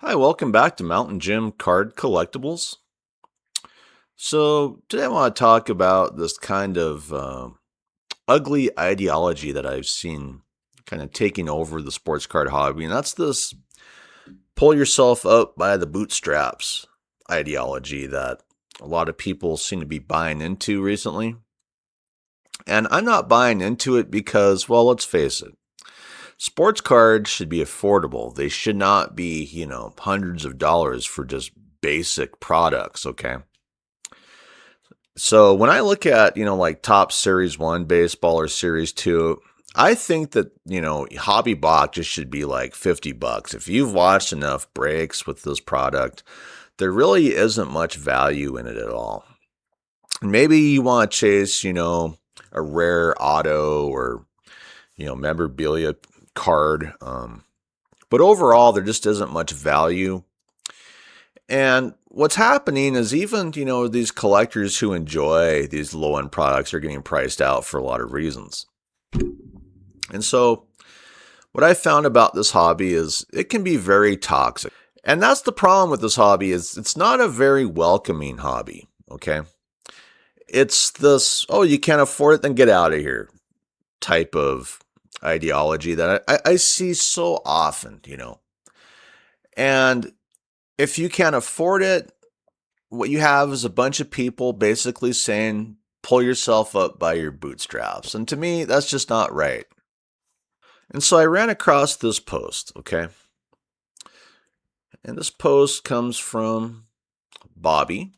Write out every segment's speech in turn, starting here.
Hi, welcome back to Mountain Gym Card Collectibles. So, today I want to talk about this kind of ugly ideology that I've seen kind of taking over the sports card hobby, and that's this pull yourself up by the bootstraps ideology that a lot of people seem to be buying into recently. And I'm not buying into it because, well, let's face it, sports cards should be affordable. They should not be, hundreds of dollars for just basic products, okay? So when I look at, like top Series 1 baseball or Series 2, I think that, hobby box just should be like 50 bucks. If you've watched enough breaks with this product, there really isn't much value in it at all. Maybe you want to chase, a rare auto or, memorabilia card. But overall, there just isn't much value. And what's happening is even, these collectors who enjoy these low end products are getting priced out for a lot of reasons. And so, what I found about this hobby is it can be very toxic. And that's the problem with this hobby is it's not a very welcoming hobby, okay? It's this, oh, you can't afford it, then get out of here type of ideology that I see so often. And if you can't afford it, what you have is a bunch of people basically saying, pull yourself up by your bootstraps. And to me, that's just not right. And so I ran across this post, okay? And this post comes from Bobby,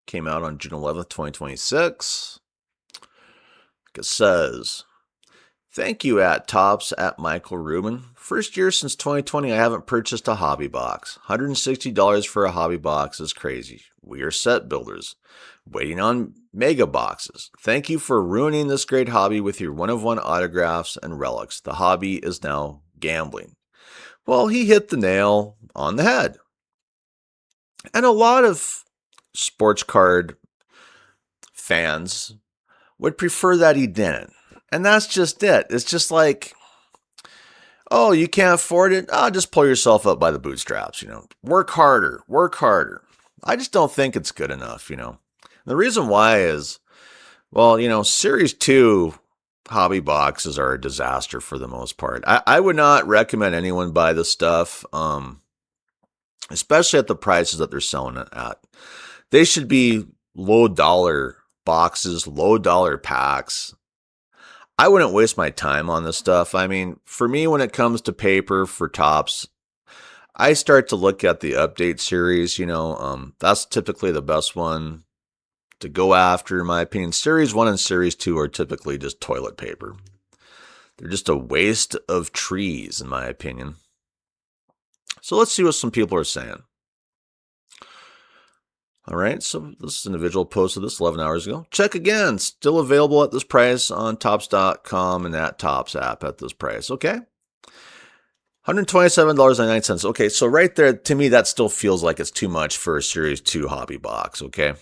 came out on June 11th, 2026. It says, thank you at Tops at Michael Rubin. First year since 2020, I haven't purchased a hobby box. $160 for a hobby box is crazy. We are set builders, waiting on mega boxes. Thank you for ruining this great hobby with your one-of-one autographs and relics. The hobby is now gambling. Well, he hit the nail on the head. And a lot of sports card fans would prefer that he didn't. And that's just it. It's just like, oh, you can't afford it? Oh, just pull yourself up by the bootstraps, Work harder, work harder. I just don't think it's good enough. The reason why is, well, Series 2 hobby boxes are a disaster for the most part. I would not recommend anyone buy this stuff, especially at the prices that they're selling it at. They should be low dollar boxes, low dollar packs. I wouldn't waste my time on this stuff. I mean, for me, when it comes to paper for tops, I start to look at the update series. That's typically the best one to go after, in my opinion. Series 1 and Series 2 are typically just toilet paper. They're just a waste of trees, in my opinion. So let's see what some people are saying. All right, so this individual posted this 11 hours ago. Check again. Still available at this price on Tops.com and at Tops app at this price. Okay. $127.99. Okay, so right there, to me, that still feels like it's too much for a Series 2 hobby box. Okay.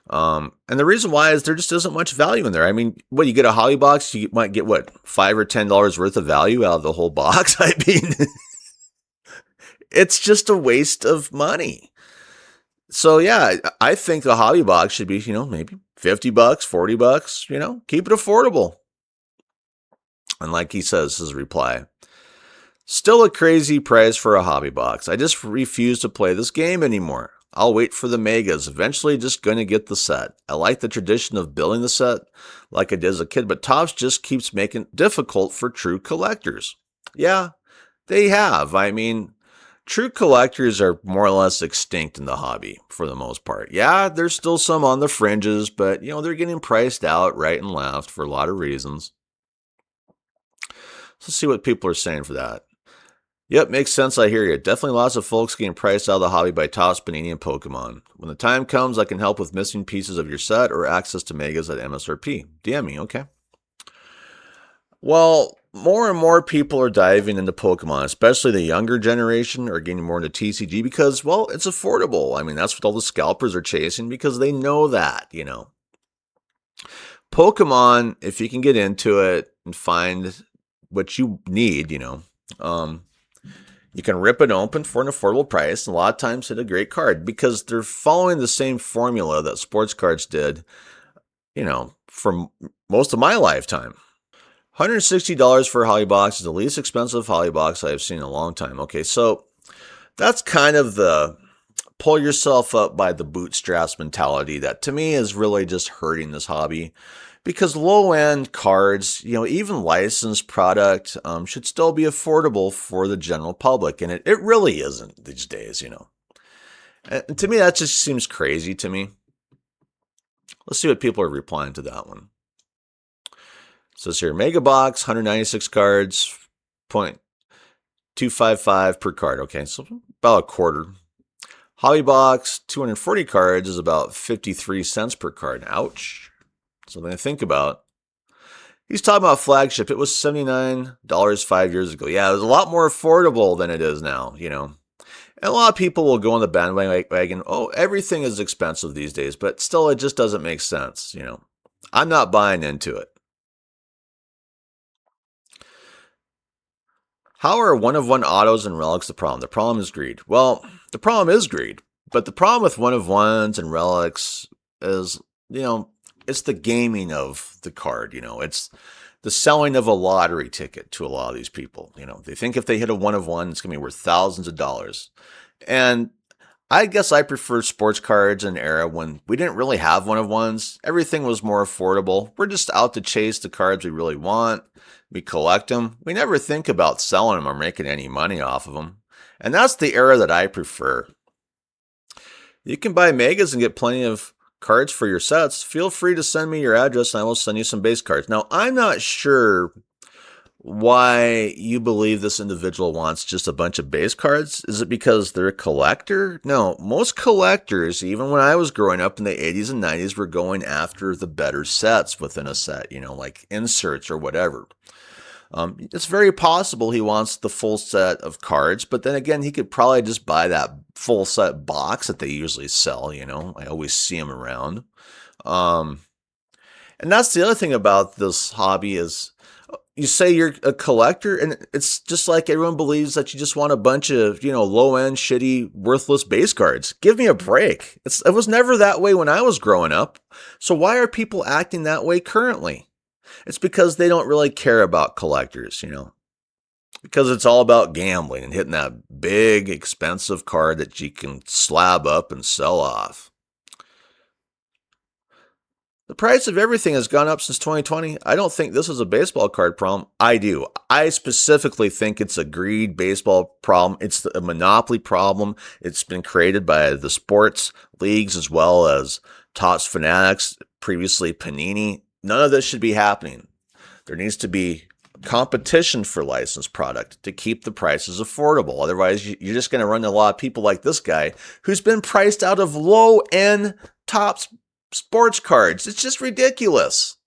And the reason why is there just isn't much value in there. I mean, what, you get a hobby box, you might get what, $5 or $10 worth of value out of the whole box? I mean, it's just a waste of money. So yeah, I think the hobby box should be, maybe 50 bucks, 40 bucks, keep it affordable. And like he says, his reply, still a crazy price for a hobby box. I just refuse to play this game anymore. I'll wait for the megas. Eventually just going to get the set. I like the tradition of building the set like I did as a kid, but Topps just keeps making it difficult for true collectors. Yeah, they have. I mean, true collectors are more or less extinct in the hobby for the most part. Yeah, there's still some on the fringes, but they're getting priced out right and left for a lot of reasons. So let's see what people are saying for that. Yep, makes sense. I hear you. Definitely lots of folks getting priced out of the hobby by Topps, Panini, and Pokemon. When the time comes, I can help with missing pieces of your set or access to megas at MSRP. DM me, okay? Well, more and more people are diving into Pokemon, especially the younger generation are getting more into TCG because, well, it's affordable. I mean, that's what all the scalpers are chasing because they know that. Pokemon, if you can get into it and find what you need, You can rip it open for an affordable price, and a lot of times hit a great card because they're following the same formula that sports cards did, for most of my lifetime. $160 for a Holly box is the least expensive Holly box I've seen in a long time. Okay, so that's kind of the pull yourself up by the bootstraps mentality that to me is really just hurting this hobby. Because low end cards, even licensed product, should still be affordable for the general public. And it really isn't these days. And to me, that just seems crazy to me. Let's see what people are replying to that one. So it's here, Mega Box, 196 cards, 0.255 per card. Okay, so about a quarter. Hobby Box, 240 cards is about 53 cents per card. Ouch. Something to think about. He's talking about Flagship. It was $79 5 years ago. Yeah, it was a lot more affordable than it is now, And a lot of people will go on the bandwagon. Oh, everything is expensive these days, but still it just doesn't make sense, I'm not buying into it. How are one-of-one autos and relics the problem? The problem is greed. Well, the problem is greed, but the problem with one-of-ones and relics is, it's the gaming of the card. It's the selling of a lottery ticket to a lot of these people. They think if they hit a one-of-one, it's going to be worth thousands of dollars. And I guess I prefer sports cards in an era when we didn't really have one-of-ones. Everything was more affordable. We're just out to chase the cards we really want. We collect them. We never think about selling them or making any money off of them. And that's the era that I prefer. You can buy megas and get plenty of cards for your sets. Feel free to send me your address and I will send you some base cards. Now, I'm not sure why you believe this individual wants just a bunch of base cards. Is it because they're a collector? No, most collectors, even when I was growing up in the 80s and 90s, were going after the better sets within a set, like inserts or whatever. It's very possible he wants the full set of cards, but then again, he could probably just buy that full set box that they usually sell. I always see them around. And that's the other thing about this hobby is you say you're a collector, and it's just like everyone believes that you just want a bunch of, low-end, shitty, worthless base cards. Give me a break. It was never that way when I was growing up. So why are people acting that way currently? It's because they don't really care about collectors, because it's all about gambling and hitting that big, expensive card that you can slab up and sell off. The price of everything has gone up since 2020. I don't think this is a baseball card problem. I do. I specifically think it's a greed baseball problem. It's a monopoly problem. It's been created by the sports leagues as well as Topps Fanatics, previously Panini. None of this should be happening. There needs to be competition for licensed product to keep the prices affordable. Otherwise, you're just going to run a lot of people like this guy who's been priced out of low-end Topps sports cards. It's just ridiculous.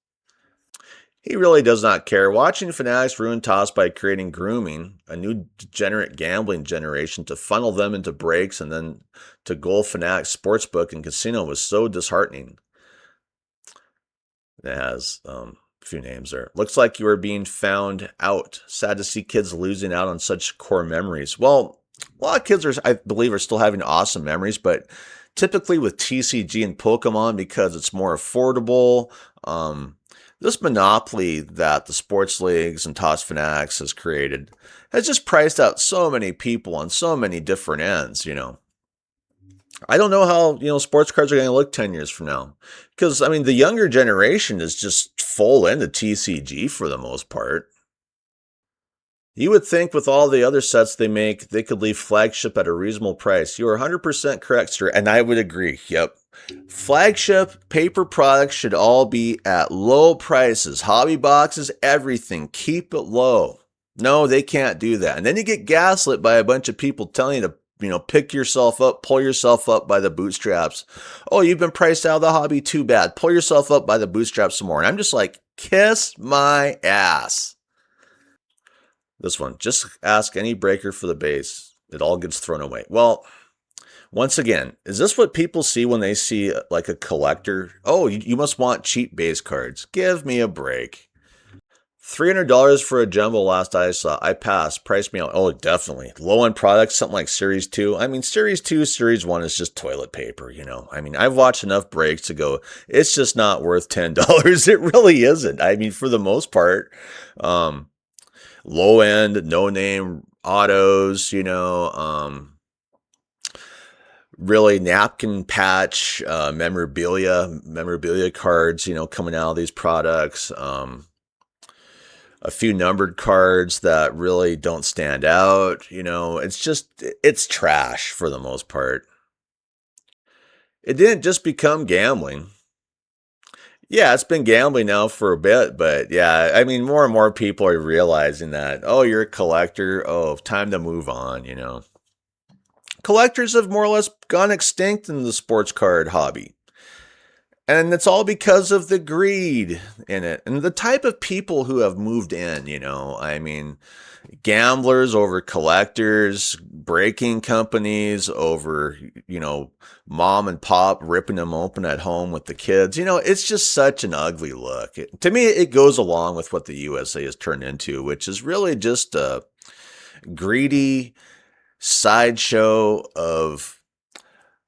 He really does not care. Watching Fanatics ruin Topps by creating grooming, a new degenerate gambling generation to funnel them into breaks and then to Gold Fanatics Sportsbook and Casino was so disheartening. It has a few names there. Looks like you are being found out. Sad to see kids losing out on such core memories. Well, a lot of kids I believe, are still having awesome memories, but typically with TCG and Pokemon, because it's more affordable, this monopoly that the sports leagues and Topps Fanatics has created has just priced out so many people on so many different ends, I don't know how, sports cards are going to look 10 years from now. Because, the younger generation is just full into TCG for the most part. You would think with all the other sets they make, they could leave Flagship at a reasonable price. You are 100% correct, sir, and I would agree. Yep. Flagship paper products should all be at low prices. Hobby boxes, everything. Keep it low. No, they can't do that. And then you get gaslit by a bunch of people telling you to pick yourself up, pull yourself up by the bootstraps. Oh, you've been priced out of the hobby, too bad. Pull yourself up by the bootstraps some more. And I'm just like, kiss my ass. This one, just ask any breaker for the base. It all gets thrown away. Well, once again, is this what people see when they see a collector? Oh, you must want cheap base cards. Give me a break. $300 for a jumbo last I saw. I passed. Price me out. Oh, definitely. Low end products, something like Series 2. I mean, Series 2, Series 1 is just toilet paper, you know. I mean, I've watched enough breaks to go, it's just not worth $10. It really isn't. I mean, for the most part, um, low end, no name autos, you know, really napkin patch, memorabilia cards, you know, coming out of these products. A few numbered cards that really don't stand out. You know, it's trash for the most part. It didn't just become gambling. Yeah, it's been gambling now for a bit, but yeah, I mean, more and more people are realizing that, oh, you're a collector. Oh, time to move on, you know. Collectors have more or less gone extinct in the sports card hobby. And it's all because of the greed in it and the type of people who have moved in, you know. I mean, gamblers over collectors, breaking companies over, you know, mom and pop ripping them open at home with the kids. You know, it's just such an ugly look. To me, it goes along with what the USA has turned into, which is really just a greedy sideshow of,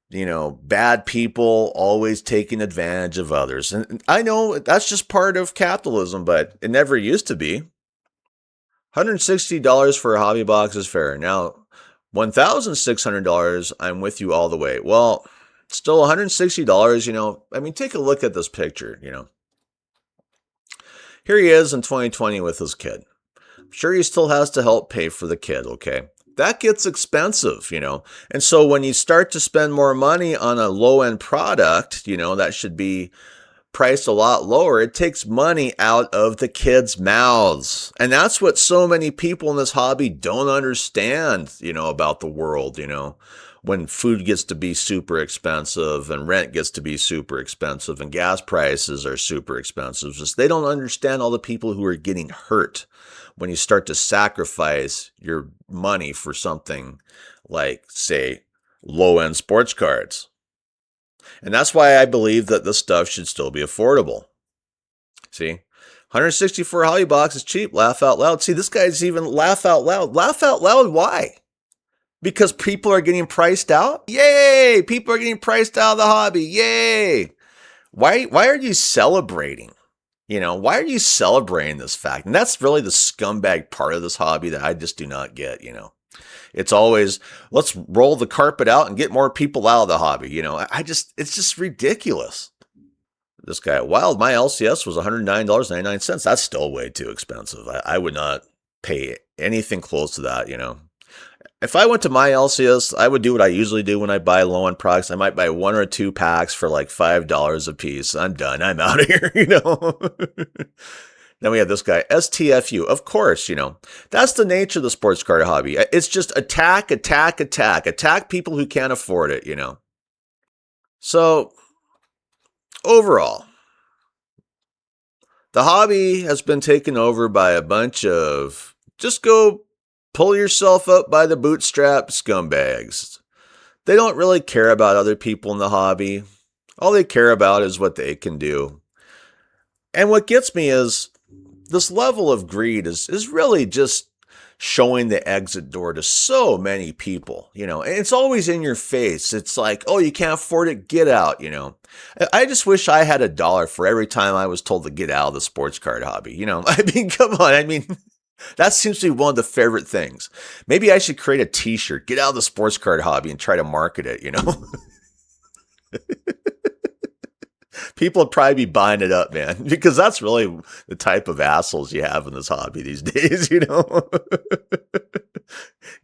you know, bad people always taking advantage of others. And I know that's just part of capitalism, but it never used to be. $160 for a hobby box is fair. Now, $1,600, I'm with you all the way. Well, still $160, you know. I mean, take a look at this picture, you know. Here he is in 2020 with his kid. I'm sure he still has to help pay for the kid, okay? That gets expensive, you know. And so when you start to spend more money on a low-end product, you know, that should be priced a lot lower, it takes money out of the kids' mouths. And that's what so many people in this hobby don't understand, you know, about the world, you know. When food gets to be super expensive and rent gets to be super expensive and gas prices are super expensive, just they don't understand all the people who are getting hurt when you start to sacrifice your money for something like, say, low-end sports cards. And that's why I believe that this stuff should still be affordable. See, 160 for a hobby box is cheap. Laugh out loud. See, this guy's even laugh out loud. Laugh out loud. Why? Because people are getting priced out? Yay! People are getting priced out of the hobby. Yay! Why are you celebrating? You know, why are you celebrating this fact? And that's really the scumbag part of this hobby that I just do not get, you know. It's always, let's roll the carpet out and get more people out of the hobby, you know. It's just ridiculous. This guy, Wild, my LCS was $109.99. That's still way too expensive. I would not pay anything close to that, you know. If I went to my LCS, I would do what I usually do when I buy low-end products. I might buy 1 or 2 packs for like $5 a piece. I'm done. I'm out of here, you know. Then we have this guy, STFU. Of course, you know. That's the nature of the sports card hobby. It's just attack, attack, attack. Attack people who can't afford it, you know. So, overall, the hobby has been taken over by a bunch of just go pull yourself up by the bootstrap scumbags. They don't really care about other people in the hobby. All they care about is what they can do. And what gets me is this level of greed is really just showing the exit door to so many people, you know, and it's always in your face. It's like, oh, you can't afford it, get out, you know. I just wish I had $1 for every time I was told to get out of the sports card hobby, you know. I mean, come on, I mean, that seems to be one of the favorite things. Maybe I should create a t-shirt, get out of the sports card hobby and try to market it, you know. People would probably be buying it up, man, because that's really the type of assholes you have in this hobby these days, you know.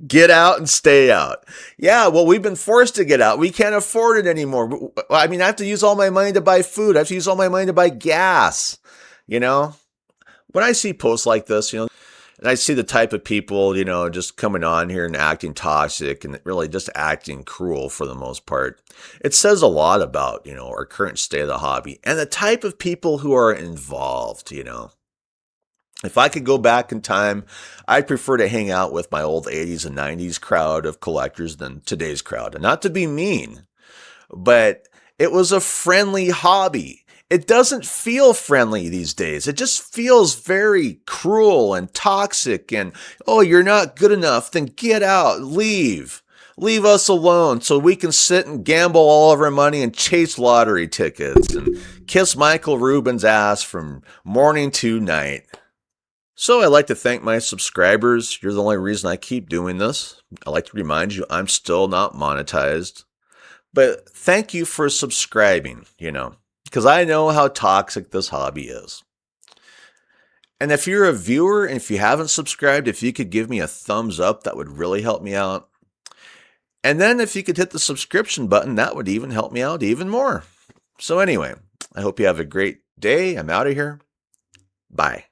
Get out and stay out. Yeah, well, we've been forced to get out. We can't afford it anymore. I mean, I have to use all my money to buy food. I have to use all my money to buy gas, you know. When I see posts like this, you know, and I see the type of people, you know, just coming on here and acting toxic and really just acting cruel for the most part. It says a lot about, you know, our current state of the hobby and the type of people who are involved, you know. If I could go back in time, I'd prefer to hang out with my old 80s and 90s crowd of collectors than today's crowd. And not to be mean, but it was a friendly hobby. it doesn't feel friendly these days. It just feels very cruel and toxic and, oh, you're not good enough, then get out, leave. Leave us alone so we can sit and gamble all of our money and chase lottery tickets and kiss Michael Rubin's ass from morning to night. So I'd like to thank my subscribers. You're the only reason I keep doing this. I'd like to remind you I'm still not monetized. But thank you for subscribing, because I know how toxic this hobby is. And if you're a viewer and if you haven't subscribed, if you could give me a thumbs up, that would really help me out. And then if you could hit the subscription button, that would even help me out even more. So anyway, I hope you have a great day. I'm out of here. Bye.